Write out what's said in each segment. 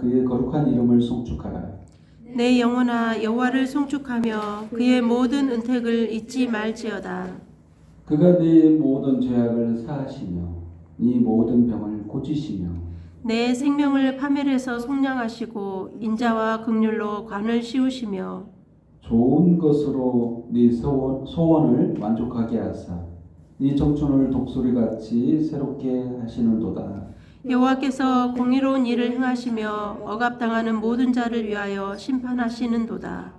그의 거룩한 이름을 송축하라. 내 영혼아 여호와를 송축하며 그의 모든 은택을 잊지 말지어다. 그가 네 모든 죄악을 사하시며 네 모든 병을 고치시며 내 생명을 파멸해서 속량하시고 인자와 긍휼로 관을 씌우시며 좋은 것으로 네 소원을 만족하게 하사 네 청춘을 독수리같이 새롭게 하시는도다. 여호와께서 공의로운 일을 행하시며 억압당하는 모든 자를 위하여 심판하시는도다.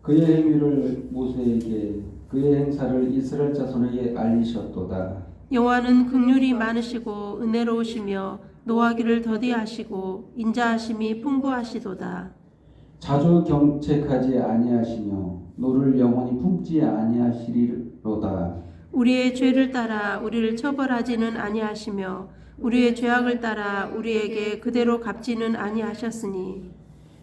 그의 행위를 모세에게 그의 행사를 이스라엘 자손에게 알리셨도다. 여호와는 긍휼이 많으시고 은혜로우시며 노하기를 더디하시고 인자하심이 풍부하시도다. 자주 경책하지 아니하시며 노를 영원히 품지 아니하시리로다. 우리의 죄를 따라 우리를 처벌하지는 아니하시며 우리의 죄악을 따라 우리에게 그대로 갚지는 아니하셨으니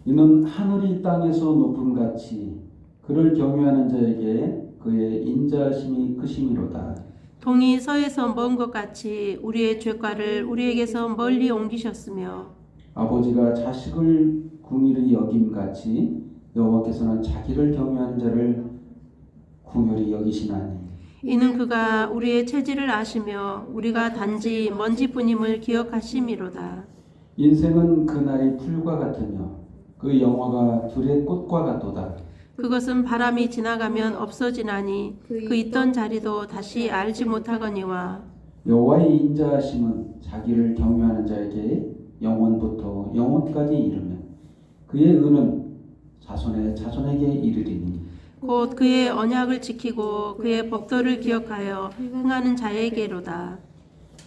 이는 하늘이 땅에서 높음 같이 그를 경외하는 자에게 그의 인자하심이 크심이로다. 동이 서에서 먼 것 같이 우리의 죄과를 우리에게서 멀리 옮기셨으며 아버지가 자식을 궁일히 여김같이 여호와께서는 자기를 경외하는 자를 궁휼히 여기시나니 이는 그가 우리의 체질을 아시며 우리가 단지 먼지뿐임을 기억하심이로다. 인생은 그날이 풀과 같으며 그 영화가 들의 꽃과 같도다. 그것은 바람이 지나가면 없어지나니 그 있던 자리도 다시 알지 못하거니와 여호와의 인자하심은 자기를 경외하는 자에게 영원부터 영원까지 이르며 그의 은은 자손의 자손에게 이르리니 곧 그의 언약을 지키고 그의 법도를 기억하여 행하는 자에게로다.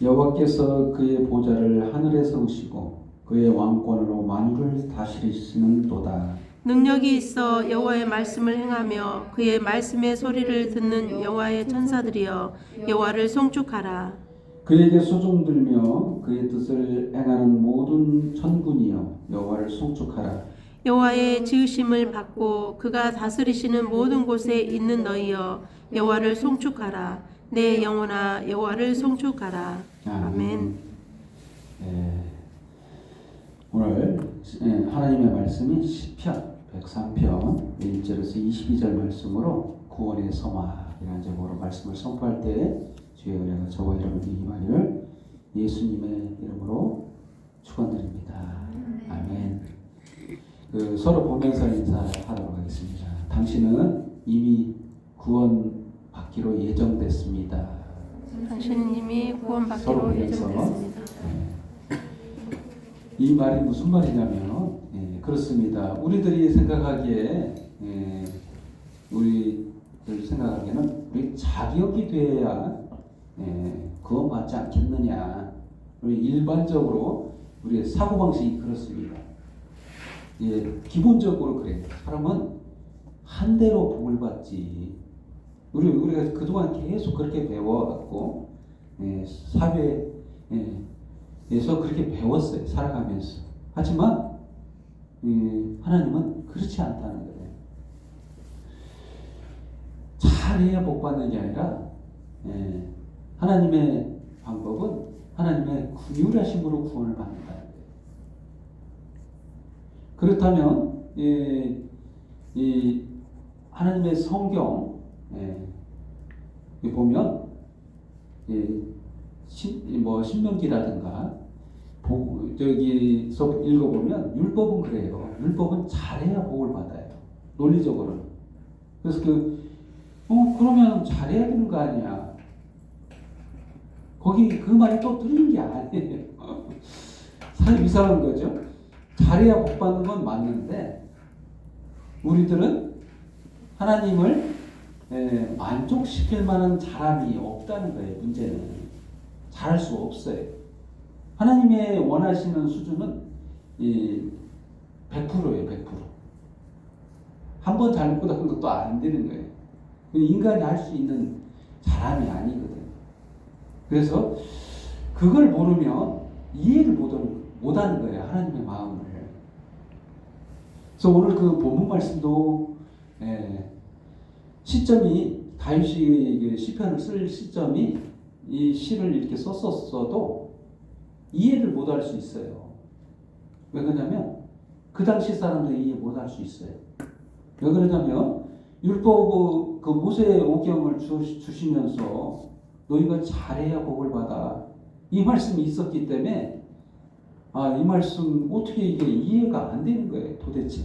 여호와께서 그의 보좌를 하늘에 세우시고 그의 왕권으로 만유를 다스리시는도다. 능력이 있어 여호와의 말씀을 행하며 그의 말씀의 소리를 듣는 여호와의 천사들이여 여호와를 송축하라. 그에게 수종들며 그의 뜻을 행하는 모든 천군이여 여호와를 송축하라. 여호와의 지으심을 받고 그가 다스리시는 모든 곳에 있는 너희여 여호와를 송축하라. 내 영혼아 여호와를 송축하라. 아멘. 오늘 하나님의 말씀이 시편 103편 1절에서 22절 말씀으로 구원의 성화이라는 제목으로 말씀을 선포할 때 주의 은혜가 저와 여러분에게 임하기를 예수님의 이름으로 축원드립니다. 아멘. 서로 보면서 인사하도록 하겠습니다. 당신은 이미 구원받기로 예정됐습니다. 당신은 이미 구원받기로 예정됐습니다. 이 말이 무슨 말이냐면 그렇습니다. 우리들이 생각하기에 우리들 생각하기에는 우리 자격이 돼야 구원받지 않겠느냐. 우리 일반적으로 우리의 사고방식이 그렇습니다. 기본적으로 그래요. 사람은 한 대로 복을 받지. 우리가 그동안 계속 그렇게 배워왔고 사회에서 그렇게 배웠어요. 살아가면서. 하지만 하나님은 그렇지 않다는 거예요. 잘해야 복 받는 게 아니라 하나님의 방법은 하나님의 긍휼하심으로 구원을 받는다는 거예요. 그렇다면 이 하나님의 성경 보면 신명기라든가 저기서 읽어보면 율법은 그래요. 율법은 잘해야 복을 받아요. 논리적으로는. 그래서 그러면 잘해야 되는 거 아니야. 거기 그 말이 또 틀린 게 아니에요. 사실 이상한 거죠. 잘해야 복 받는 건 맞는데 우리들은 하나님을 만족시킬 만한 잘함이 없다는 거예요. 문제는 잘할 수 없어요. 하나님의 원하시는 수준은 100%예요. 100%. 한 번 잘못한 것도 안 되는 거예요. 인간이 할 수 있는 잘함이 아니거든요. 그래서 그걸 모르면 이해를 못하는 거예요. 하나님의 마음을. 그래서 오늘 그 본문 말씀도 시점이 다윗이 시편을 쓸 시점이 이 시를 이렇게 썼었어도 이해를 못할 수 있어요. 왜 그러냐면 그 당시 사람들이 이해 못할 수 있어요. 왜 그러냐면 율법 그 모세 오경을 주시면서 너희가 잘해야 복을 받아 이 말씀이 있었기 때문에 이 말씀 어떻게 이게 이해가 안 되는 거예요. 도대체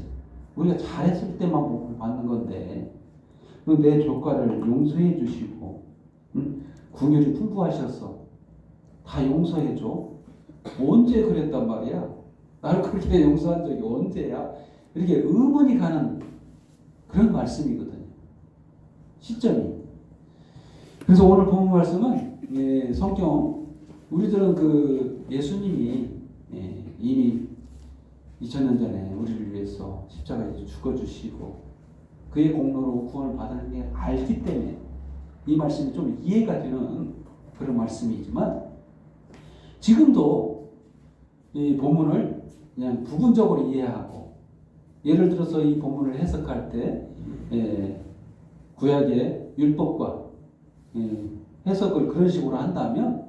우리가 잘했을 때만 복을 받는 건데 내 조과를 용서해 주시고 궁율이 풍부하셔서 다 용서해 줘. 언제 그랬단 말이야? 나를 그렇게 용서한 적이 언제야? 이렇게 의문이 가는 그런 말씀이거든요. 시점이. 그래서 오늘 본 말씀은 성경 우리들은 그 예수님이 이미 2000년 전에 우리를 위해서 십자가에 죽어주시고 그의 공로로 구원을 받는 게 알기 때문에 이 말씀이 좀 이해가 되는 그런 말씀이지만 지금도 이 본문을 그냥 부분적으로 이해하고 예를 들어서 이 본문을 해석할 때 구약의 율법과 해석을 그런 식으로 한다면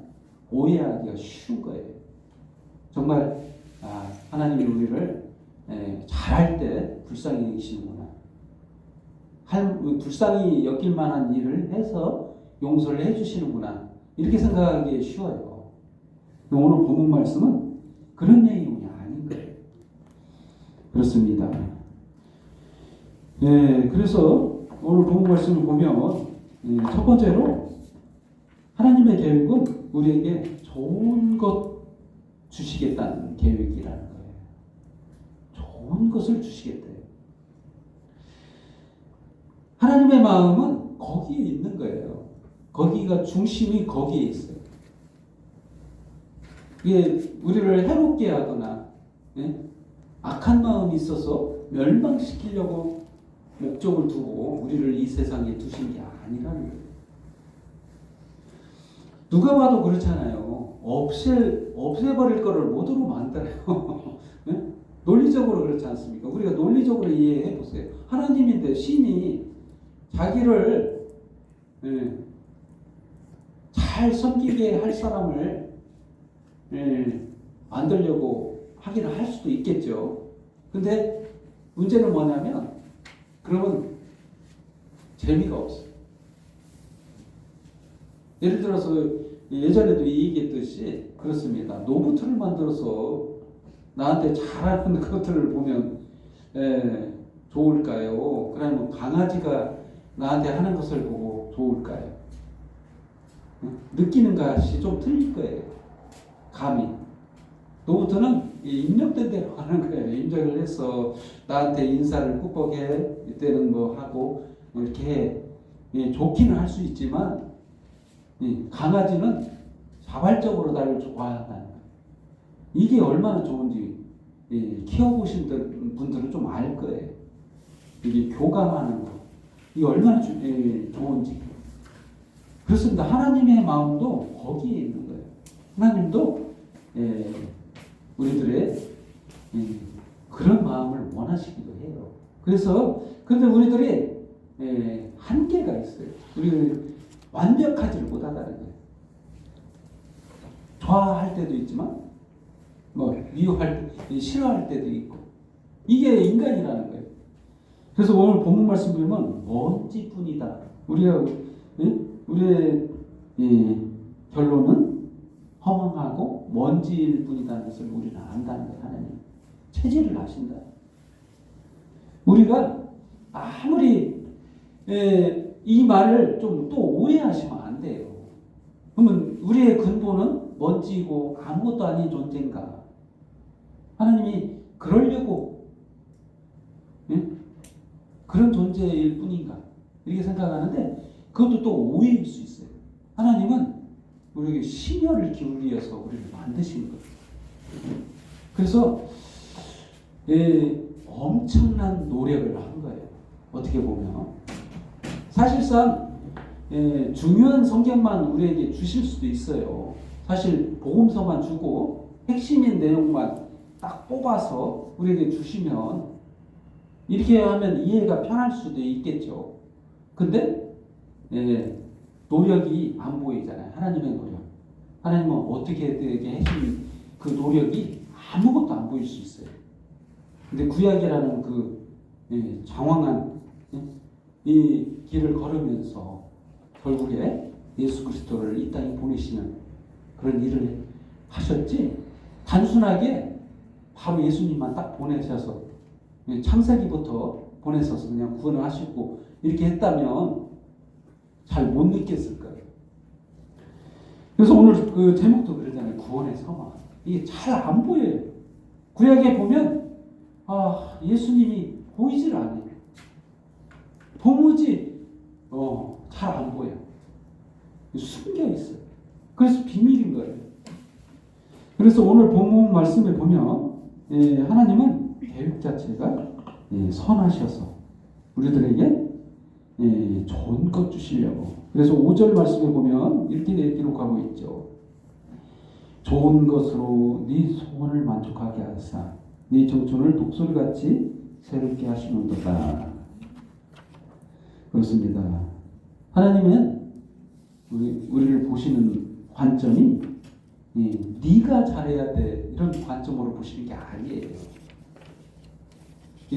오해하기가 쉬운 거예요. 정말 하나님이 우리를 잘할 때 불쌍히 여기시는구나. 불쌍히 여길 만한 일을 해서 용서를 해주시는구나. 이렇게 생각하기 쉬워요. 오늘 본문 말씀은 그런 내용이 아닌 거예요. 그렇습니다. 그래서 오늘 본문 말씀을 보면 첫 번째로 하나님의 계획은 우리에게 좋은 것 주시겠다는 계획이라는 거예요. 좋은 것을 주시겠대요. 하나님의 마음은 거기에 있는 거예요. 거기가 중심이 거기에 있어요. 이게 우리를 해롭게 하거나 악한 마음이 있어서 멸망시키려고 목적을 두고 우리를 이 세상에 두신 게 아니라는 거예요. 누가 봐도 그렇잖아요. 없애버릴 거를 못으로 만들어요. 논리적으로 그렇지 않습니까? 우리가 논리적으로 이해해 보세요. 하나님인데 신이 자기를 잘 섬기게 할 사람을 만들려고 하기는 할 수도 있겠죠. 근데 문제는 뭐냐면 그러면 재미가 없어요. 예를 들어서 예전에도 얘기했듯이 그렇습니다. 로봇을 만들어서 나한테 잘하는 것들을 보면 좋을까요? 그러면 강아지가 나한테 하는 것을 보고 좋을까요? 느끼는 것이 좀 틀릴 거예요. 감이. 로봇은 입력된 대로 하는 거예요. 입력을 해서 나한테 인사를 꾹꾹해 이때는 뭐 하고 이렇게 좋기는 할 수 있지만 강아지는 자발적으로 나를 좋아한다는 거예요. 이게 얼마나 좋은지 키워보신 분들은 좀 알 거예요. 이게 교감하는 거. 이게 얼마나 좋은지. 그렇습니다. 하나님의 마음도 거기에 있는 거예요. 하나님도 우리들의 그런 마음을 원하시기도 해요. 그래서 그런데 우리들이 한계가 있어요. 우리는 완벽하지를 못하다는 거예요. 좋아할 때도 있지만 미워할 때, 싫어할 때도 있고 이게 인간이라는 거예요. 그래서 오늘 본문 말씀 보면 먼지뿐이다. 우리의 결론은 허망하고 먼지일 뿐이다는 것을 우리는 안다는 거예요. 하나님 체질을 아신다. 우리가 아무리 이 말을 좀 또 오해하시면 안 돼요. 그러면 우리의 근본은 먼지고 아무것도 아닌 존재인가? 하나님이 그러려고 그런 존재일 뿐인가? 이렇게 생각하는데 그것도 또 오해일 수 있어요. 하나님은 우리에게 심혈을 기울여서 우리를 만드신 거예요. 그래서 엄청난 노력을 한 거예요. 어떻게 보면 사실상 중요한 성경만 우리에게 주실 수도 있어요. 사실 복음서만 주고 핵심인 내용만 딱 뽑아서 우리에게 주시면 이렇게 하면 이해가 편할 수도 있겠죠. 근데 노력이 안 보이잖아요. 하나님의 노력. 하나님은 어떻게 되게 해주신 그 노력이 아무것도 안 보일 수 있어요. 근데 구약이라는 그 장황한 이 길을 걸으면서 결국에 예수 그리스도를 이 땅에 보내시는 그런 일을 하셨지, 단순하게 바로 예수님만 딱 보내셔서 창세기부터 보내셔서 그냥 구원을 하시고 이렇게 했다면 잘 못 느꼈을 거예요. 그래서 오늘 그 제목도 그러잖아요. 구원의 서막. 이게 잘 안 보여요. 구약에 보면 예수님이 보이질 않아요. 도무지 잘 안 보여. 숨겨 있어요. 그래서 비밀인 거예요. 그래서 오늘 본문 말씀에 보면 하나님은 계획 자체가 선하셔서 우리들에게 좋은 것 주시려고. 그래서 5절 말씀에 보면 이렇게 기록하고 있죠. 좋은 것으로 네 소원을 만족하게 하사 네 청춘을 독수리같이 새롭게 하시는도다. 그렇습니다. 하나님은 우리를 보시는 관점이 네가 잘해야 돼 이런 관점으로 보시는 게 아니에요.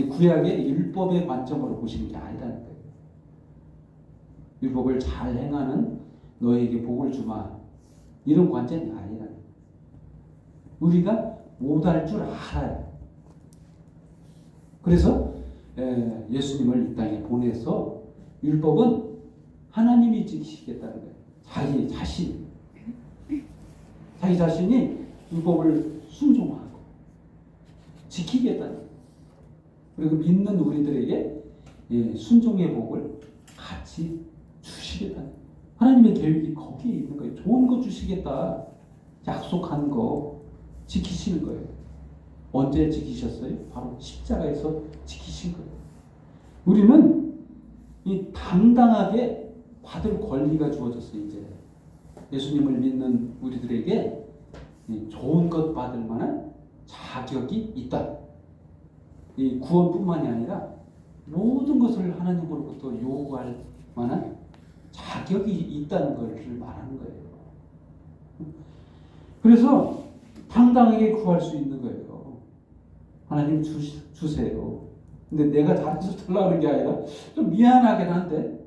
구약의 율법의 관점으로 보시는 게 아니라는 거예요. 율법을 잘 행하는 너에게 복을 주마 이런 관점이 아니라는 거예요. 우리가 못할 줄 알아요. 그래서 예수님을 이 땅에 보내서 율법은 하나님이 지키시겠다는 거예요. 자기 자신이 율법을 순종하고 지키겠다는 거예요. 그리고 믿는 우리들에게 순종의 복을 같이 주시겠다는 거예요. 하나님의 계획이 거기에 있는 거예요. 좋은 거 주시겠다. 약속한 거 지키시는 거예요. 언제 지키셨어요? 바로 십자가에서 지키신 거예요. 우리는 이 당당하게 받을 권리가 주어졌어요. 이제 예수님을 믿는 우리들에게 좋은 것 받을 만한 자격이 있다. 이 구원뿐만이 아니라 모든 것을 하나님으로부터 요구할 만한 자격이 있다는 것을 말하는 거예요. 그래서 당당하게 구할 수 있는 거예요. 하나님 주세요. 근데 내가 잘해서 달라고 하는 게 아니라 좀 미안하긴 한데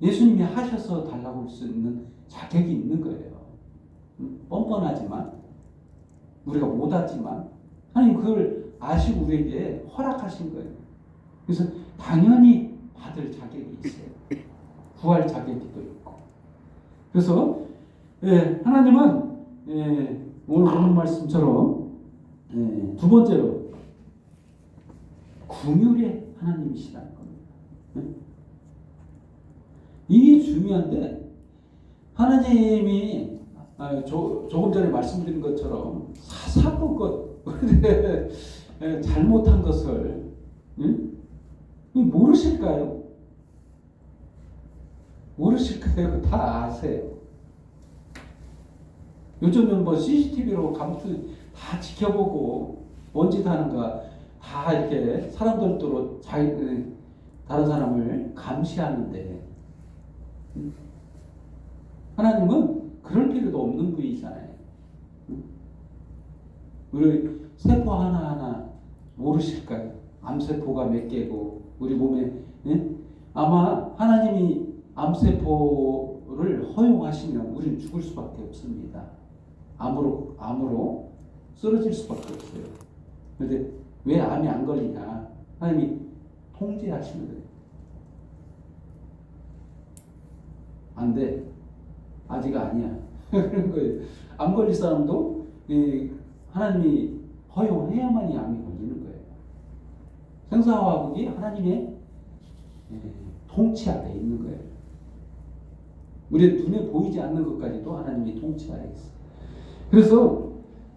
예수님이 하셔서 달라고 할 수 있는 자격이 있는 거예요. 뻔뻔하지만 우리가 못하지만 하나님 그걸 아시고 우리에게 허락하신 거예요. 그래서 당연히 받을 자격이 있어요. 구할 자격이 또 있고. 그래서 하나님은 오늘 보는 말씀처럼 두 번째로 긍휼의 하나님이시라는 겁니다. 이게 중요한데 하나님이 조금 전에 말씀드린 것처럼 사사건건 잘못한 것을 모르실까요? 모르실까요? 다 아세요. 요즘은 뭐 CCTV로 다 지켜보고 뭔 짓 하는가 다 이렇게 사람들도 다른 사람을 감시하는데 하나님은 그럴 필요도 없는 분이잖아요. 우리 세포 하나하나 모르실까요? 암세포가 몇 개고 우리 몸에 아마 하나님이 암세포를 허용하시면 우리는 죽을 수밖에 없습니다. 암으로 쓰러질 수밖에 없어요. 그런데 왜 암이 안 걸리냐? 하나님이 통제하시는 거예요. 안 돼. 아직 아니야. 그런 거예요. 암 걸릴 사람도 하나님이 허용해야만이 암이 걸리는 거예요. 생사화학이 하나님의 통치 아래 있는 거예요. 우리 눈에 보이지 않는 것까지도 하나님이 통치 아래 있어요. 그래서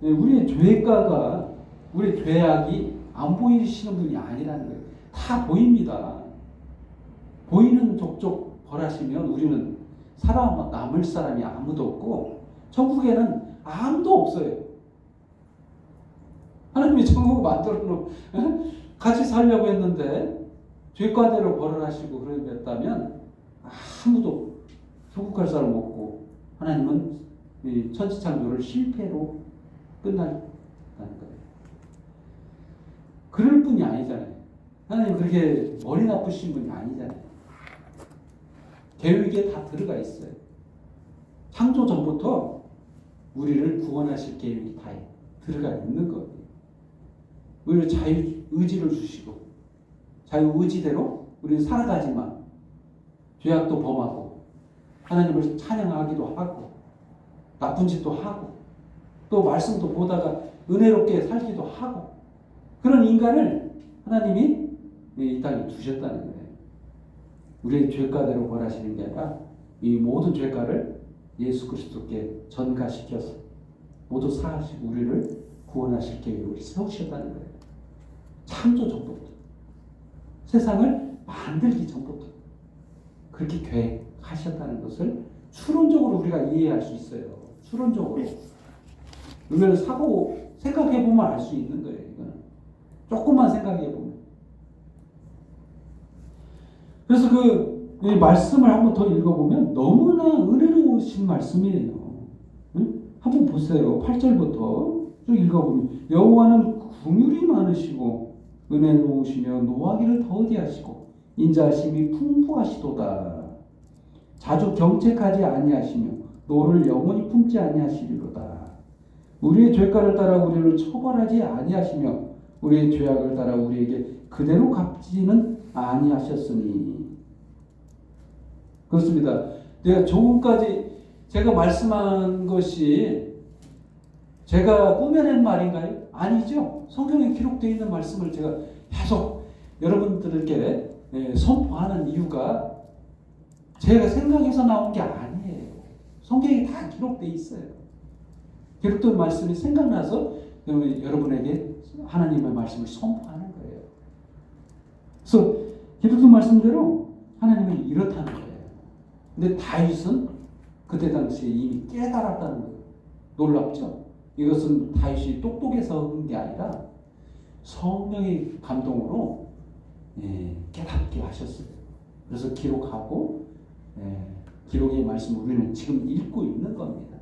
우리의 죄가가 우리 죄악이 안 보이시는 분이 아니라는 거예요. 다 보입니다. 보이는 족족 벌하시면 우리는 살아남을 사람이 아무도 없고 천국에는 아무도 없어요. 하나님이 천국을 만들어 놓고 같이 살려고 했는데 죄과대로 벌을 하시고 그랬다면 아무도 천국 갈 사람 없고 하나님은 천지창조를 실패로 끝날 거예요. 그럴 뿐이 아니잖아요. 하나님 그렇게 머리 나쁘신 분이 아니잖아요. 계획에 다 들어가 있어요. 창조 전부터 우리를 구원하실 계획이 다 들어가 있는 거예요. 우리를 자유 의지를 주시고 자유 의지대로 우리는 살아가지만 죄악도 범하고 하나님을 찬양하기도 하고 나쁜 짓도 하고 또 말씀도 보다가 은혜롭게 살기도 하고 그런 인간을 하나님이 이 땅에 두셨다는 거예요. 우리의 죄가대로 벌하시는 게 아니라 이 모든 죄가를 예수 그리스도께 전가시켜서 모두 사하시고 우리를 구원하실 계획을 세우셨다는 거예요. 창조 전부터 세상을 만들기 전부터 그렇게 계획하셨다는 것을 추론적으로 우리가 이해할 수 있어요. 추론적으로 우리는 생각해 보면 알 수 있는 거예요. 이거는 조금만 생각해 보면. 그래서 이 말씀을 한번 더 읽어보면 너무나 은혜로우신 말씀이에요. 응? 한번 보세요. 8절부터 쭉 읽어보면 여호와는 긍휼이 많으시고 은혜로우시며 노하기를 더디하시고 인자하심이 풍부하시도다. 자주 경책하지 아니하시며 노를 영원히 품지 아니하시리로다. 우리의 죄가를 따라 우리를 처벌하지 아니하시며 우리의 죄악을 따라 우리에게 그대로 갚지는 아니하셨으니. 그렇습니다. 내가 조금까지 제가 말씀한 것이 제가 꾸며낸 말인가요? 아니죠. 성경에 기록되어 있는 말씀을 제가 계속 여러분들께 선포하는 이유가 제가 생각해서 나온 게 아니에요. 성경에 다 기록되어 있어요. 기록된 말씀이 생각나서 여러분에게 하나님의 말씀을 선포하는 거예요. 그래서 기록된 말씀대로 하나님은 이렇다는 거예요. 근데 다윗은 그때 당시에 이미 깨달았다는 거예요. 놀랍죠? 이것은 다윗이 똑똑해서 한 게 아니라 성령의 감동으로 깨닫게 하셨어요. 그래서 기록하고 기록의 말씀을 우리는 지금 읽고 있는 겁니다.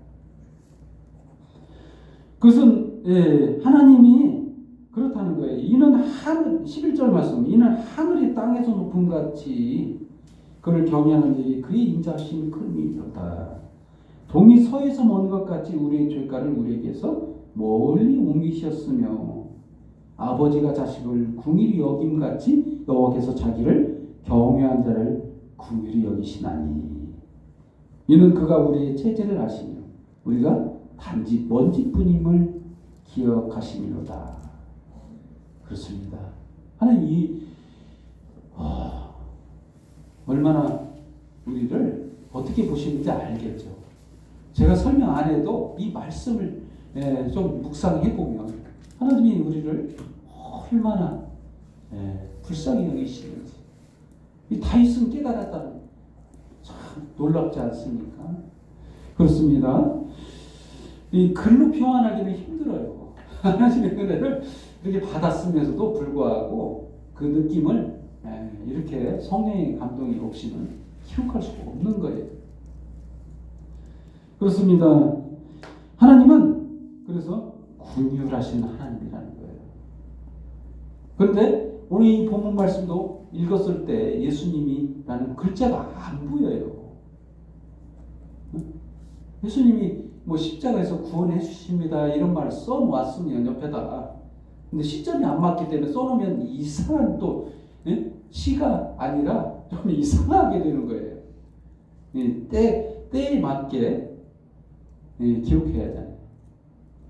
그것은 하나님이 그렇다는 거예요. 이는 하늘 11절 말씀 이는 하늘이 땅에서 높음 같이 그를 경외하는 자에게 그의 인자하심이 큰 일이로다. 동이 서에서 먼 것 같이 우리의 죄가를 우리에게서 멀리 옮기셨으며 아버지가 자식을 궁일이 여김같이 여호와께서 자기를 경외한 자를 궁일이 여기시나니 이는 그가 우리의 체질을 아시며 우리가 단지 먼지뿐임을 기억하시니로다. 그렇습니다. 하나님 얼마나 우리를 어떻게 보시는지 알겠죠. 제가 설명 안 해도 이 말씀을 좀 묵상해 보면 하나님이 우리를 얼마나 불쌍히 여기시는지 이 다윗은 깨달았다는 참 놀랍지 않습니까? 그렇습니다. 이 글로 표현하기는 힘들어요. 하나님의 은혜를 이렇게 받았으면서도 불구하고 그 느낌을 이렇게 성령의 감동이 없이는 기록할 수가 없는 거예요. 그렇습니다. 하나님은 그래서 긍휼하신 하나님이라는 거예요. 그런데 오늘 이 본문 말씀도 읽었을 때 예수님이라는 글자가 안 보여요. 예수님이 뭐 십자가에서 구원해 주십니다 이런 말을 써놓았으면 옆에다가 근데 시점이 안 맞기 때문에 써놓으면 이상한 또 시가 아니라 좀 이상하게 되는 거예요. 때에 맞게 기록해야 하잖아요.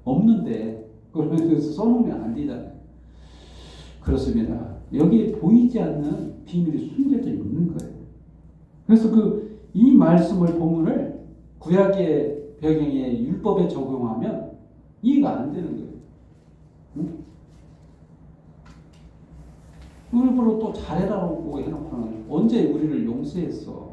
없는데 그걸 써놓으면 안 되잖아요. 그렇습니다. 여기에 보이지 않는 비밀이 숨겨져 있는 거예요. 그래서 이 말씀을 본문을 구약의 배경에 율법에 적용하면 이해가 안 되는 거예요. 응? 일부러 또 잘해라고 해놓고는 언제 우리를 용서했어?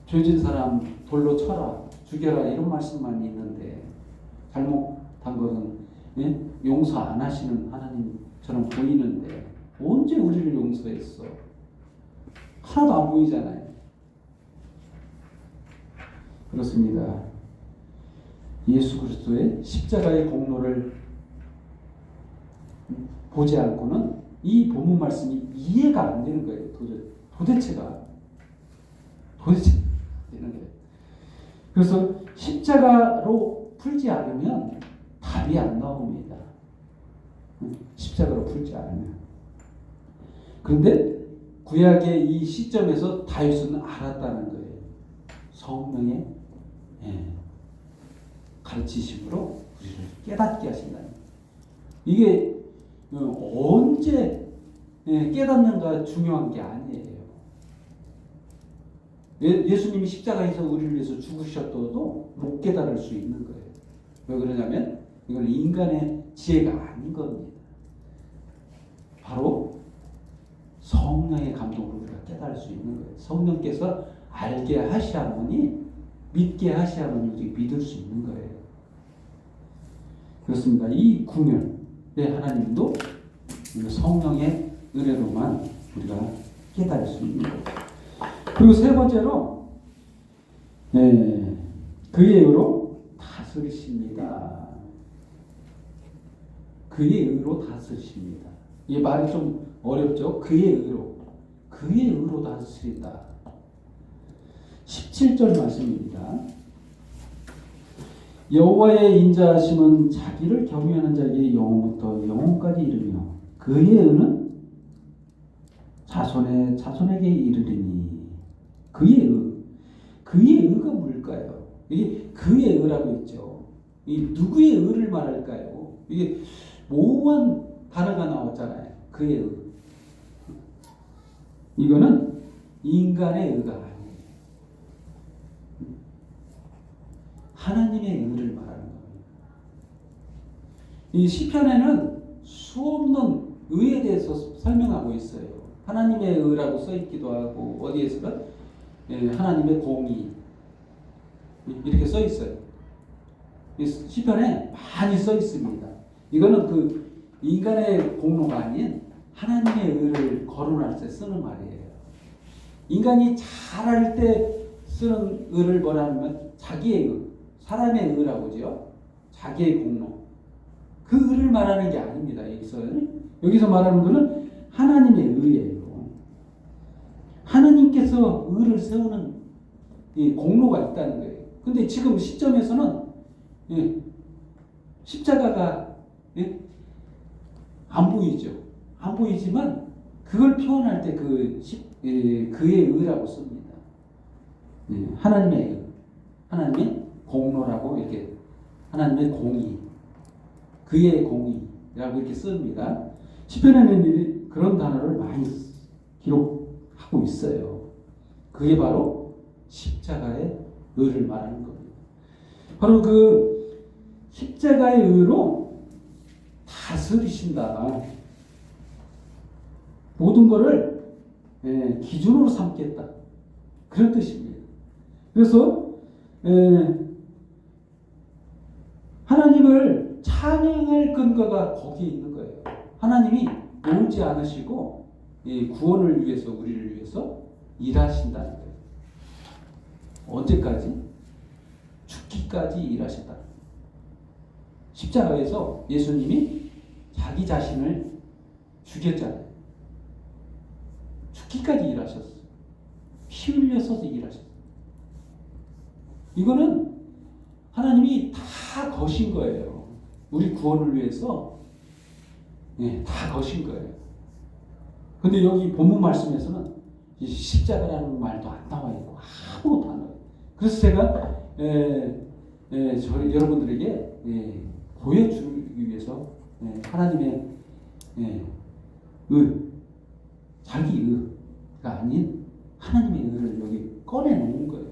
죄진 사람 돌로 쳐라, 죽여라 이런 말씀만 있는데 잘못한 것은 용서 안 하시는 하나님처럼 보이는데 언제 우리를 용서했어? 하나도 안 보이잖아요. 그렇습니다. 예수 그리스도의 십자가의 공로를 보지 않고는 이 본문 말씀이 이해가 안 되는 거예요. 도대체가 되는 거예요. 그래서 십자가로 풀지 않으면 답이 안 나옵니다. 십자가로 풀지 않으면. 그런데 구약의 이 시점에서 다윗은 알았다는 거예요. 성령의 가르치심으로 우리를 깨닫게 하신다는 거예요. 이게 언제 깨닫는가 중요한 게 아니에요. 예수님이 십자가에서 우리를 위해서 죽으셨어도 못 깨달을 수 있는 거예요. 왜 그러냐면 이건 인간의 지혜가 아닌 겁니다. 바로 성령의 감동으로 우리가 깨달을 수 있는 거예요. 성령께서 알게 하시하노니 믿게 하시하노니 우리가 믿을 수 있는 거예요. 그렇습니다. 이 궁율의 하나님도 성령의 은혜로만 우리가 깨달을 수 있는 거예요. 그리고 세 번째로 그의 의로 다스리십니다. 그의 의로 다스리십니다. 이 말이 좀 어렵죠? 그의 의로 다스린다. 17절 말씀입니다. 여호와의 인자하심은 자기를 경외하는 자에게 영원부터 영원까지 이르며 그의 의는 자손에게 이르리니. 그의 의가 뭘까요? 이게 그의 의라고 있죠. 이 누구의 의를 말할까요? 이게 모호한 단어가 나왔잖아요. 그의 의. 이거는 인간의 의가 아니에요. 하나님의 의를 말하는 겁니다. 이 시편에는 수없는 의에 대해서 설명하고 있어요. 하나님의 의라고 써 있기도 하고 어디에서는 하나님의 공의 이렇게 써 있어요. 시편에 많이 써 있습니다. 이거는 그 인간의 공로가 아닌 하나님의 의를 거론할 때 쓰는 말이에요. 인간이 잘할 때 쓰는 의를 뭐라 하면 자기의 의, 사람의 의라고 하죠. 자기의 공로. 그 의를 말하는 게 아닙니다. 여기서 말하는 것은 하나님의 의예요. 하나님께서 의를 세우는 이 공로가 있다는 거예요. 근데 지금 시점에서는 십자가가 안 보이죠. 안 보이지만 그걸 표현할 때 그의 의라고 씁니다. 하나님의 의, 하나님의 공로라고 이렇게 하나님의 공의, 그의 공의라고 이렇게 씁니다. 시편에는 그런 단어를 많이 기록하고 있어요. 그게 바로 십자가의 의를 말하는 겁니다. 바로 그 십자가의 의로 다스리신다. 모든 것을 기준으로 삼겠다. 그런 뜻입니다. 그래서 하나님을 찬양할 근거가 거기에 있는 거예요. 하나님이 놀지 않으시고 구원을 위해서 우리를 위해서 일하신다는 거예요. 언제까지? 죽기까지 일하셨다. 십자가에서 예수님이 자기 자신을 죽였잖아요. 죽기까지 일하셨어요. 피 흘려서 일하셨어요. 이거는 하나님이 다 거신 거예요. 우리 구원을 위해서 다 거신 거예요. 근데 여기 본문 말씀에서는 이 십자가라는 말도 안 나와 있고 아무것도 안 나와요. 그래서 제가 여러분들에게 보여주기 위해서 하나님의 의, 자기 의가 아닌 하나님의 의를 여기 꺼내놓은 거예요.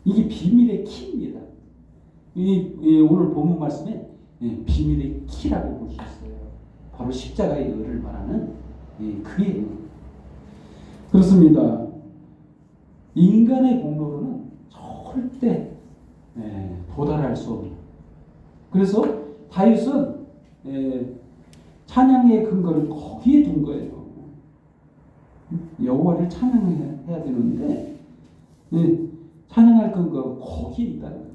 이게 비밀의 키입니다. 오늘 본문 말씀에 비밀의 키라고 볼 수 있어요. 바로 십자가의 의를 말하는 그의 의. 그렇습니다. 인간의 공로로는 절대 도달할 수 없는. 그래서 다윗은 찬양의 근거를 거기에 둔 거예요. 여호와를 찬양해야 되는데 찬양할 근거가 거기에 있다는 거예요.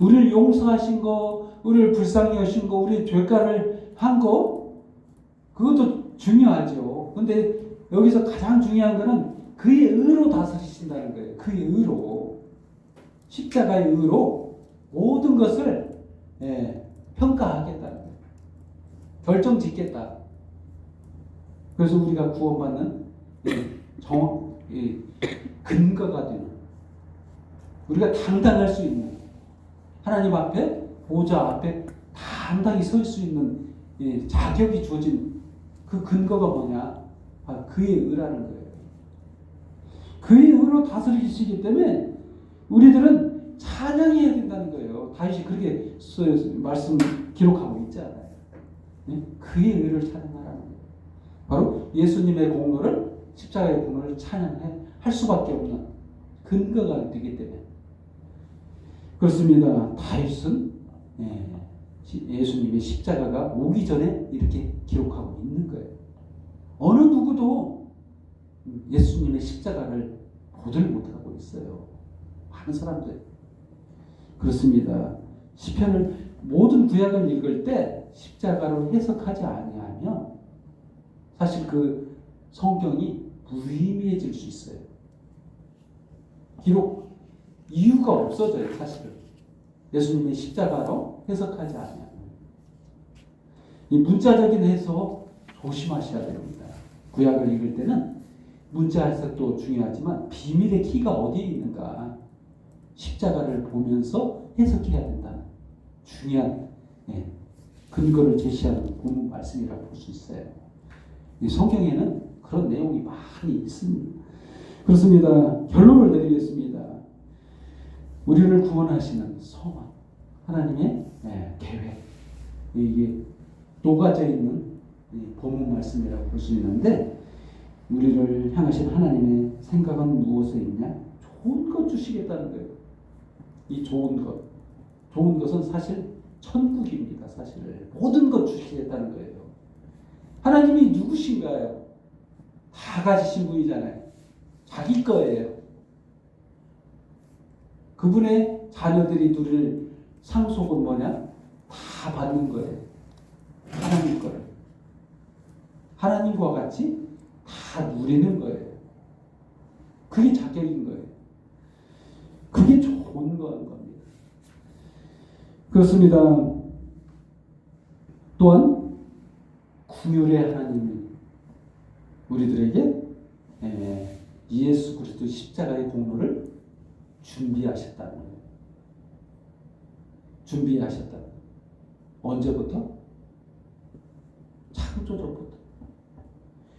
우리를 용서하신 거, 우리를 불쌍히 하신 거, 우리 죄가를 한 거, 그것도 중요하죠. 근데 여기서 가장 중요한 거는 그의 의로 다스리신다는 거예요. 그의 의로. 십자가의 의로 모든 것을 평가하겠다는 거예요. 결정 짓겠다. 그래서 우리가 구원받는 근거가 되는, 우리가 당당할 수 있는, 하나님 앞에, 보좌 앞에 당당히 설 수 있는 자격이 주어진 그 근거가 뭐냐? 그의 의라는 거예요. 그의 의로 다스리시기 때문에 우리들은 찬양해야 된다는 거예요. 다윗이 그렇게 말씀 기록하고 있잖아요. 그의 의를 찬양하라는 거예요. 바로 예수님의 공로를, 십자가의 공로를 찬양할 수밖에 없는 근거가 되기 때문에 그렇습니다. 다윗은 예수님의 십자가가 오기 전에 이렇게 기록하고 있는 거예요. 어느 누구도 예수님의 십자가를 보들 못하고 있어요. 많은 사람들. 그렇습니다. 시편을 모든 구약을 읽을 때 십자가로 해석하지 아니하면 사실 그 성경이 무의미해질 수 있어요. 비록 이유가 없어져요. 사실은 예수님의 십자가로 해석하지 않으면. 이 문자적인 해석 조심하셔야 됩니다. 구약을 읽을 때는 문자 해석도 중요하지만 비밀의 키가 어디에 있는가, 십자가를 보면서 해석해야 된다는 중요한 근거를 제시하는 본문 말씀이라고 볼 수 있어요. 이 성경에는 그런 내용이 많이 있습니다. 그렇습니다. 결론을 내리겠습니다. 우리를 구원하시는 소원, 하나님의 계획, 이게 녹아져 있는 본문 말씀이라고 볼 수 있는데, 우리를 향하신 하나님의 생각은 무엇에 있냐? 좋은 것 주시겠다는 거예요. 이 좋은 것은 사실 천국입니다. 사실 모든 것 주시겠다는 거예요. 하나님이 누구신가요? 다 가지신 분이잖아요. 자기 거예요. 그분의 자녀들이 누릴 상속은 뭐냐? 다 받는 거예요. 하나님 거를. 하나님과 같이 다 누리는 거예요. 그게 자격인 거예요. 그게 좋은 겁니다. 그렇습니다. 또한 구휼의 하나님이 우리들에게 예수 그리스도 십자가의 공로를 준비하셨다는 거예요. 준비하셨다. 언제부터? 창조전부터.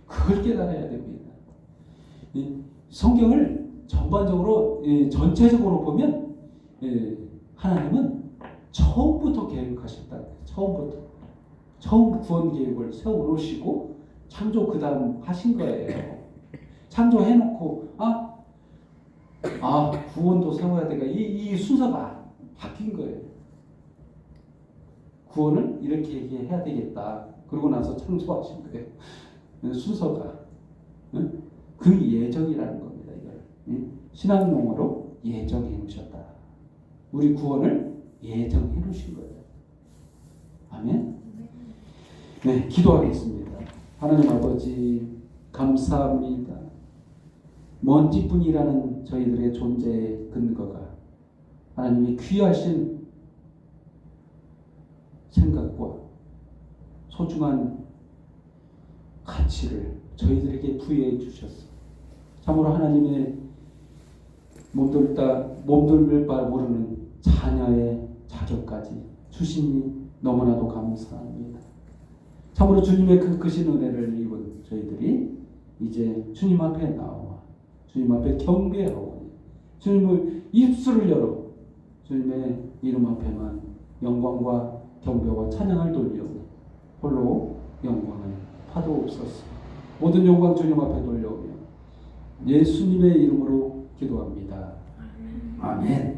그걸 깨달아야 됩니다. 성경을 전반적으로 전체적으로 보면 하나님은 처음부터 계획하셨다. 처음 구원 계획을 세워놓으시고 창조 그 다음 하신 거예요. 창조해놓고 구원도 세워야 되니까 이 순서가 바뀐 거예요. 구원을 이렇게 해야 되겠다. 그러고 나서 창조하신 거예요. 순서가 그 예정이라는 겁니다. 이걸 신학 용어로 예정해 놓으셨다. 우리 구원을 예정해 놓으신 거예요. 아멘. 네, 기도하겠습니다. 하나님 아버지 감사합니다. 먼지뿐이라는 저희들의 존재의 근거가 하나님의 귀하신 생각과 소중한 가치를 저희들에게 부여해 주셨어. 참으로 하나님의 몸둘 바 모르는 자녀의 자격까지 주시니 너무나도 감사합니다. 참으로 주님의 그 크신 은혜를 입은 저희들이 이제 주님 앞에 나와 주님 앞에 경배하오니 주님을 입술을 열어 주님의 이름 앞에만 영광과 경배와 찬양을 돌려오니 홀로 영광을 파도옵소서. 모든 영광 주님 앞에 돌려오며 예수님의 이름으로 기도합니다. 아멘.